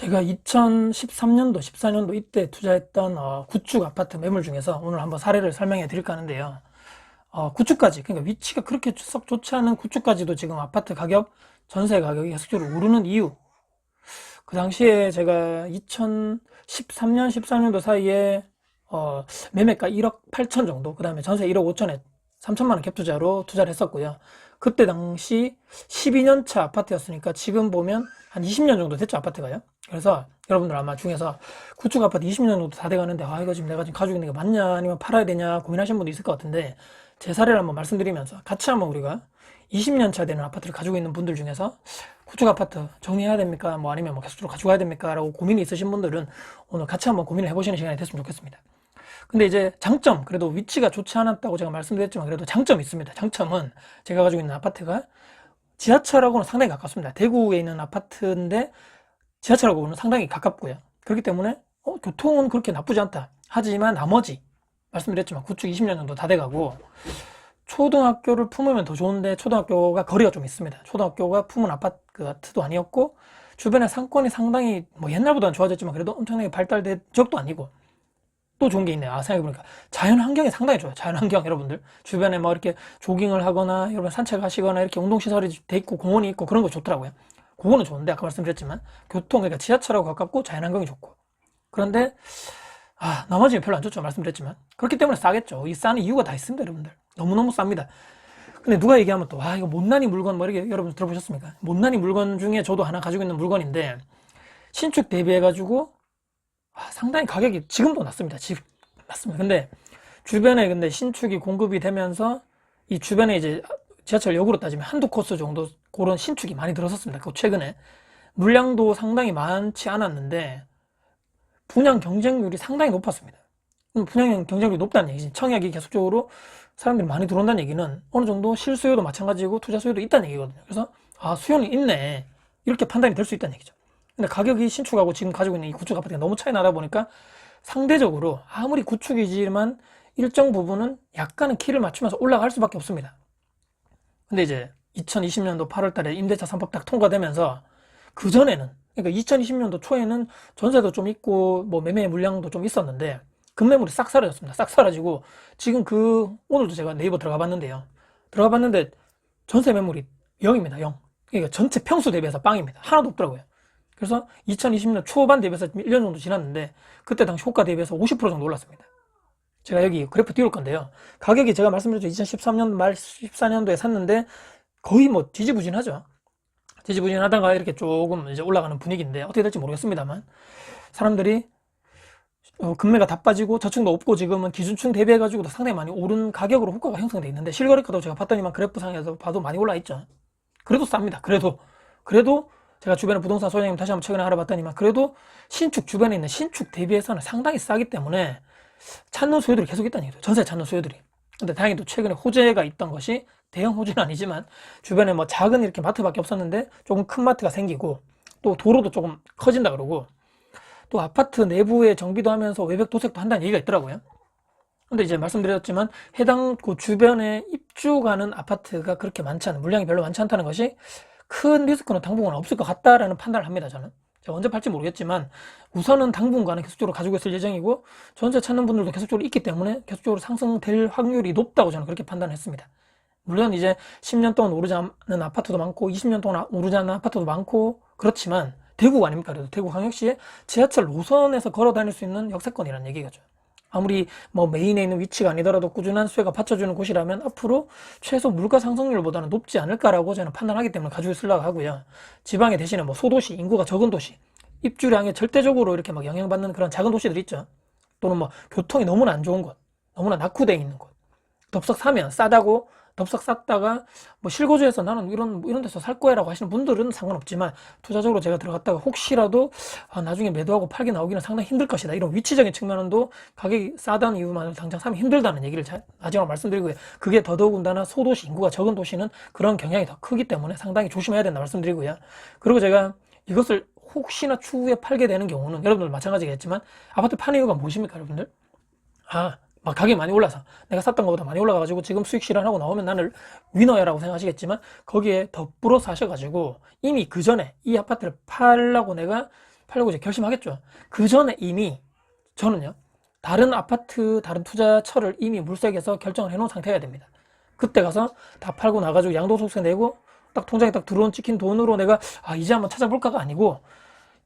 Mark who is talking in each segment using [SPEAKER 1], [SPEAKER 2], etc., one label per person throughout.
[SPEAKER 1] 제가 2013년도, 14년도 이때 투자했던 구축 아파트 매물 중에서 오늘 한번 사례를 설명해 드릴까 하는데요. 구축까지, 그러니까 위치가 그렇게 썩 좋지 않은 구축까지도 지금 아파트 가격, 전세 가격이 계속적으로 오르는 이유. 그 당시에 제가 2013년, 14년도 사이에 매매가 1억 8천 정도, 그 다음에 전세 1억 5천에 3천만 원 갭 투자로 투자를 했었고요. 그때 당시 12년 차 아파트였으니까 지금 보면 한 20년 정도 됐죠, 아파트가요. 그래서 여러분들 아마 중에서 구축 아파트 20년 정도 다 돼가는데 이거 지금 내가 지금 가지고 있는 게 맞냐 아니면 팔아야 되냐 고민하시는 분도 있을 것 같은데, 제 사례를 한번 말씀드리면서 같이 한번 우리가 20년 차 되는 아파트를 가지고 있는 분들 중에서 구축 아파트 정리해야 됩니까? 뭐 아니면 뭐 계속적으로 가지고 가야 됩니까? 라고 고민이 있으신 분들은 오늘 같이 한번 고민을 해보시는 시간이 됐으면 좋겠습니다. 근데 이제 장점, 그래도 위치가 좋지 않았다고 제가 말씀드렸지만 그래도 장점이 있습니다. 장점은 제가 가지고 있는 아파트가 지하철하고는 상당히 가깝습니다. 대구에 있는 아파트인데 지하철하고는 상당히 가깝고요. 그렇기 때문에 교통은 그렇게 나쁘지 않다. 하지만 나머지 말씀드렸지만 구축 20년 정도 다 돼가고 초등학교를 품으면 더 좋은데 초등학교가 거리가 좀 있습니다. 초등학교가 품은 아파트도 아니었고 주변에 상권이 상당히 뭐 옛날보다는 좋아졌지만 그래도 엄청나게 발달된 지역도 아니고, 또 좋은 게 있네요. 생각해보니까 자연 환경이 상당히 좋아요. 자연 환경, 여러분들 주변에 뭐 이렇게 조깅을 하거나 여러분 산책하시거나 이렇게 운동시설이 돼 있고 공원이 있고 그런 거 좋더라고요. 그거는 좋은데 아까 말씀드렸지만 교통, 그러니까 지하철하고 가깝고 자연 환경이 좋고. 그런데 나머지는 별로 안 좋죠. 말씀드렸지만 그렇기 때문에 싸겠죠. 이 싸는 이유가 다 있습니다, 여러분들. 너무너무 쌉니다. 근데 누가 얘기하면 또 이거 못난이 물건 뭐 이렇게 여러분 들어보셨습니까? 못난이 물건 중에 저도 하나 가지고 있는 물건인데 신축 대비해 가지고 상당히 가격이 지금도 낮습니다. 지금 낮습니다. 근데 주변에 근데 신축이 공급이 되면서 이 주변에 이제 지하철역으로 따지면 한두 코스 정도 그런 신축이 많이 들어섰습니다. 그 최근에 물량도 상당히 많지 않았는데 분양 경쟁률이 상당히 높았습니다. 분양 경쟁률이 높다는 얘기지. 청약이 계속적으로 사람들이 많이 들어온다는 얘기는 어느 정도 실수요도 마찬가지고 투자 수요도 있다는 얘기거든요. 그래서 수요는 있네, 이렇게 판단이 될 수 있다는 얘기죠. 근데 가격이 신축하고 지금 가지고 있는 이 구축 아파트가 너무 차이 나다 보니까 상대적으로 아무리 구축이지만 일정 부분은 약간은 키를 맞추면서 올라갈 수밖에 없습니다. 근데 이제 2020년도 8월 달에 임대차 3법 딱 통과되면서 그전에는, 그러니까 2020년도 초에는 전세도 좀 있고 뭐 매매 물량도 좀 있었는데 급매물이 싹 사라졌습니다. 싹 사라지고 지금 오늘도 제가 네이버 들어가 봤는데요. 들어가 봤는데 전세 매물이 0입니다. 0. 그러니까 전체 평수 대비해서 빵입니다. 하나도 없더라고요. 그래서 2020년 초반 대비해서 1년 정도 지났는데 그때 당시 호가 대비해서 50% 정도 올랐습니다. 제가 여기 그래프 띄울 건데요. 가격이 제가 말씀드렸죠. 2013년 말 14년도에 샀는데 거의 뭐 지지부진하죠. 지지부진하다가 이렇게 조금 이제 올라가는 분위기인데 어떻게 될지 모르겠습니다만, 사람들이 금매가 다 빠지고 저층도 없고 지금은 기준층 대비해가지고도 상당히 많이 오른 가격으로 호가가 형성되어 있는데 실거래가도 제가 봤더니만 그래프상에서 봐도 많이 올라 있죠. 그래도 쌉니다. 그래도 제가 주변에 부동산 소장님 다시 한번 최근에 알아봤더니만 그래도 신축 주변에 있는 신축 대비해서는 상당히 싸기 때문에 찾는 수요들이 계속 있다는 얘기죠. 전세 찾는 수요들이. 근데 다행히도 최근에 호재가 있던 것이 대형 호재는 아니지만 주변에 뭐 작은 이렇게 마트밖에 없었는데 조금 큰 마트가 생기고 또 도로도 조금 커진다 그러고 또 아파트 내부에 정비도 하면서 외벽 도색도 한다는 얘기가 있더라고요. 근데 이제 말씀드렸지만 해당 그 주변에 입주 가는 아파트가 그렇게 많지 않은, 물량이 별로 많지 않다는 것이 큰 리스크는 당분간 없을 것 같다라는 판단을 합니다. 저는 제가 언제 팔지 모르겠지만 우선은 당분간은 계속적으로 가지고 있을 예정이고 전세 찾는 분들도 계속적으로 있기 때문에 계속적으로 상승될 확률이 높다고 저는 그렇게 판단했습니다. 물론 이제 10년 동안 오르지 않는 아파트도 많고 20년 동안 오르지 않는 아파트도 많고 그렇지만 대구 아닙니까? 그래도 대구 광역시에 지하철 노선에서 걸어 다닐 수 있는 역세권이라는 얘기겠죠. 아무리 뭐 메인에 있는 위치가 아니더라도 꾸준한 수요가 받쳐주는 곳이라면 앞으로 최소 물가 상승률보다는 높지 않을까라고 저는 판단하기 때문에 가지고 있으려고 하고요. 지방에 대신에 뭐 소도시, 인구가 적은 도시, 입주량에 절대적으로 이렇게 막 영향받는 그런 작은 도시들 있죠. 또는 뭐 교통이 너무나 안 좋은 곳, 너무나 낙후되어 있는 곳, 덥석 사면 싸다고 덥석 쌌다가 뭐 실거주해서 나는 이런 데서 살 거야라고 하시는 분들은 상관없지만 투자적으로 제가 들어갔다가 혹시라도 나중에 매도하고 팔기 나오기는 상당히 힘들 것이다, 이런 위치적인 측면도 가격이 싸다는 이유만으로 당장 사면 힘들다는 얘기를 마지막으로 말씀드리고요. 그게 더더군다나 소도시, 인구가 적은 도시는 그런 경향이 더 크기 때문에 상당히 조심해야 된다 말씀드리고요. 그리고 제가 이것을 혹시나 추후에 팔게 되는 경우는 여러분들 마찬가지겠지만 아파트 파는 이유가 무엇입니까, 여러분들? 막 가격이 많이 올라서 내가 샀던 것보다 많이 올라가가지고 지금 수익 실현하고 나오면 나는 위너야라고 생각하시겠지만 거기에 덧불어 사셔가지고 이미 그 전에 이 아파트를 팔라고 내가 팔려고 이제 결심하겠죠. 그 전에 이미 저는요, 다른 아파트, 다른 투자처를 이미 물색해서 결정을 해놓은 상태여야 됩니다. 그때 가서 다 팔고 나가지고 양도소득세 내고 딱 통장에 딱 들어온 찍힌 돈으로 내가 이제 한번 찾아볼까가 아니고,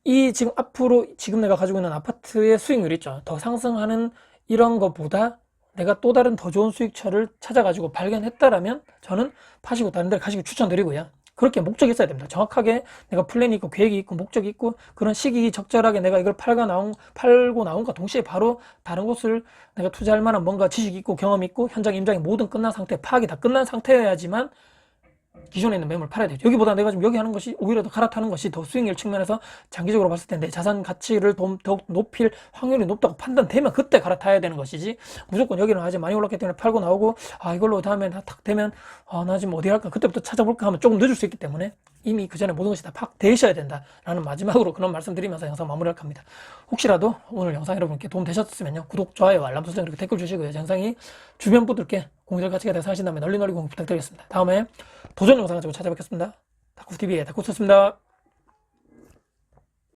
[SPEAKER 1] 이 지금 앞으로 지금 내가 가지고 있는 아파트의 수익률 있죠. 더 상승하는 이런 것보다 내가 또 다른 더 좋은 수익처를 찾아가지고 발견했다라면 저는 파시고 다른 데를 가시길 추천드리고요. 그렇게 목적이 있어야 됩니다. 정확하게 내가 플랜이 있고 계획이 있고 목적이 있고 그런 시기 적절하게 내가 이걸 팔고 나온과 동시에 바로 다른 곳을 내가 투자할 만한 뭔가 지식이 있고 경험이 있고 현장 임장이 모든 끝난 상태, 파악이 다 끝난 상태여야지만 기존에 있는 매물 팔아야 되죠. 여기보다 내가 지금 여기 하는 것이 오히려 더 갈아타는 것이 더 수익률 측면에서 장기적으로 봤을 때 내 자산 가치를 더욱 높일 확률이 높다고 판단되면 그때 갈아타야 되는 것이지, 무조건 여기는 아직 많이 올랐기 때문에 팔고 나오고 이걸로 다음에 탁 되면 나 지금 어디 할까 그때부터 찾아볼까 하면 조금 늦을 수 있기 때문에 이미 그 전에 모든 것이 다 파악되어 있어야 된다라는 마지막으로 그런 말씀드리면서 영상 마무리할 겁니다. 혹시라도 오늘 영상 여러분께 도움 되셨으면요, 구독, 좋아요, 알람 설정 이렇게 댓글 주시고요, 영상이 주변 분들께 공유될 가치가 되어 하신다면 널리 공유 부탁드리겠습니다. 다음에 도전 영상 가지고 찾아뵙겠습니다. 다쿠TV의 다쿠였습니다.